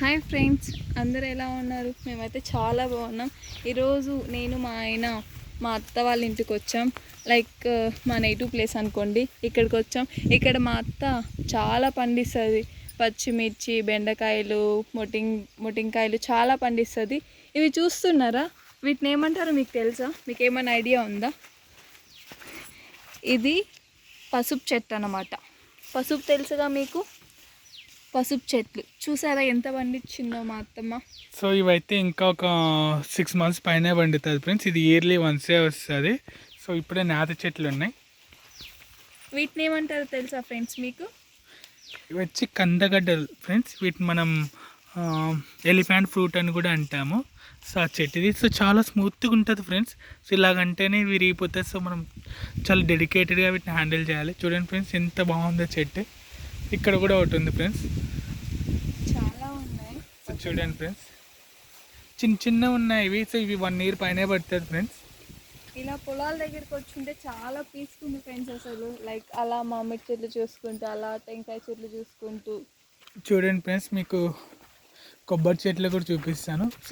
Hi friends, అందరు ఎలా ఉన్నారు? మేమైతే చాలా బాగున్నాం. ఈరోజు నేను మా అత్త వాళ్ళ ఇంటికి వచ్చాం. లైక్ మా నేటివ్ ప్లేస్ అనుకోండి. ఇక్కడికి వచ్చాం. ఇక్కడ మా అత్త చాలా పండిస్తుంది. పచ్చిమిర్చి, బెండకాయలు, మొటింకాయలు చాలా పండిస్తుంది. ఇవి చూస్తున్నారా? వీటిని ఏమంటారో మీకు తెలుసా? మీకు ఏమైనా ఐడియా ఉందా? ఇది పసుపు చెట్టు అన్నమాట. పసుపు తెలుసుగా మీకు? పసుపు చెట్లు చూసారా ఎంత పండించిందో మా అత్తమ్మ. సో ఇవైతే ఇంకా ఒక 6 months పైనే పండుతుంది ఫ్రెండ్స్. ఇది ఇయర్లీ వన్సే వస్తుంది. సో ఇప్పుడే నేత చెట్లు ఉన్నాయి. వీటిని ఏమంటారు తెలుసా ఫ్రెండ్స్ మీకు? ఇవి వచ్చి కందగడ్డలు ఫ్రెండ్స్. వీటిని మనం ఎలిఫెంట్ ఫ్రూట్ అని కూడా అంటాము. సో ఆ చెట్టుది. సో చాలా స్మూత్గా ఉంటుంది ఫ్రెండ్స్. సో ఇలాగంటేనే విరిగిపోతుంది. సో మనం చాలా డెడికేటెడ్గా వీటిని హ్యాండిల్ చేయాలి. చూడండి ఫ్రెండ్స్, ఎంత బాగుందో చెట్టు. ఇక్కడ కూడా ఒకటి ఉంది ఫ్రెండ్స్. చాలా ఉన్నాయి. సో చూడండి ఫ్రెండ్స్, చిన్న చిన్న ఉన్నాయి ఇవి. సో ఇవి 1 year పైనే పడుతుంది ఫ్రెండ్స్. ఇలా పొలాల దగ్గరికి వచ్చుంటే చాలా పీస్ఫుల్ ఫ్రెండ్స్. అసలు లైక్ అలా మామిడి చెట్లు చూసుకుంటూ, అలా టెంకాయ చెట్లు చూసుకుంటూ. చూడండి ఫ్రెండ్స్, మీకు కొబ్బరి చెట్లు కూడా చూపిస్తాను. సో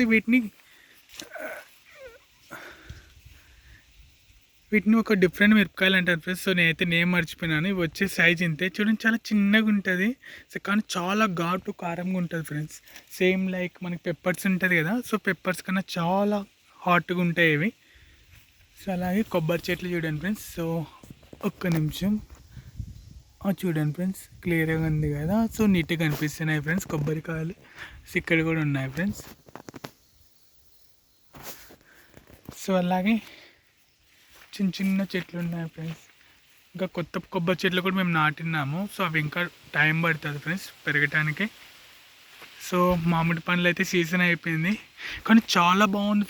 వీటిని ఒక డిఫరెంట్ మిరపకాయలు అంటారు ఫ్రెండ్స్. సో నేనైతే నేమ్ మర్చిపోయినాను. ఇవి వచ్చే సైజ్ ఇంతే. చూడండి, చాలా చిన్నగా ఉంటుంది. సో కానీ చాలా ఘాటు కారంగా ఉంటుంది ఫ్రెండ్స్. సేమ్ లైక్ మనకి పెప్పర్స్ ఉంటుంది కదా. సో పెప్పర్స్ కన్నా చాలా హాట్గా ఉంటాయి ఇవి. సో అలాగే కొబ్బరి చెట్లు చూడండి ఫ్రెండ్స్. సో ఒక్క నిమిషం. చూడండి ఫ్రెండ్స్, క్లియర్గా ఉంది కదా. సో నీట్గా కనిపిస్తున్నాయి ఫ్రెండ్స్ కొబ్బరికాయలు. సో ఇక్కడ కూడా ఉన్నాయి ఫ్రెండ్స్. సో అలాగే చిన్న చిన్న చెట్లు ఉన్నాయి ఫ్రెండ్స్. ఇంకా కొత్త కొబ్బరి చెట్లు కూడా మేము నాటినాము. సో అవి ఇంకా టైం పడుతుంది ఫ్రెండ్స్ పెరగటానికి. సో మామిడి పండ్లు అయితే సీజన్ అయిపోయింది, కానీ చాలా బాగుంది ఫ్రెండ్స్.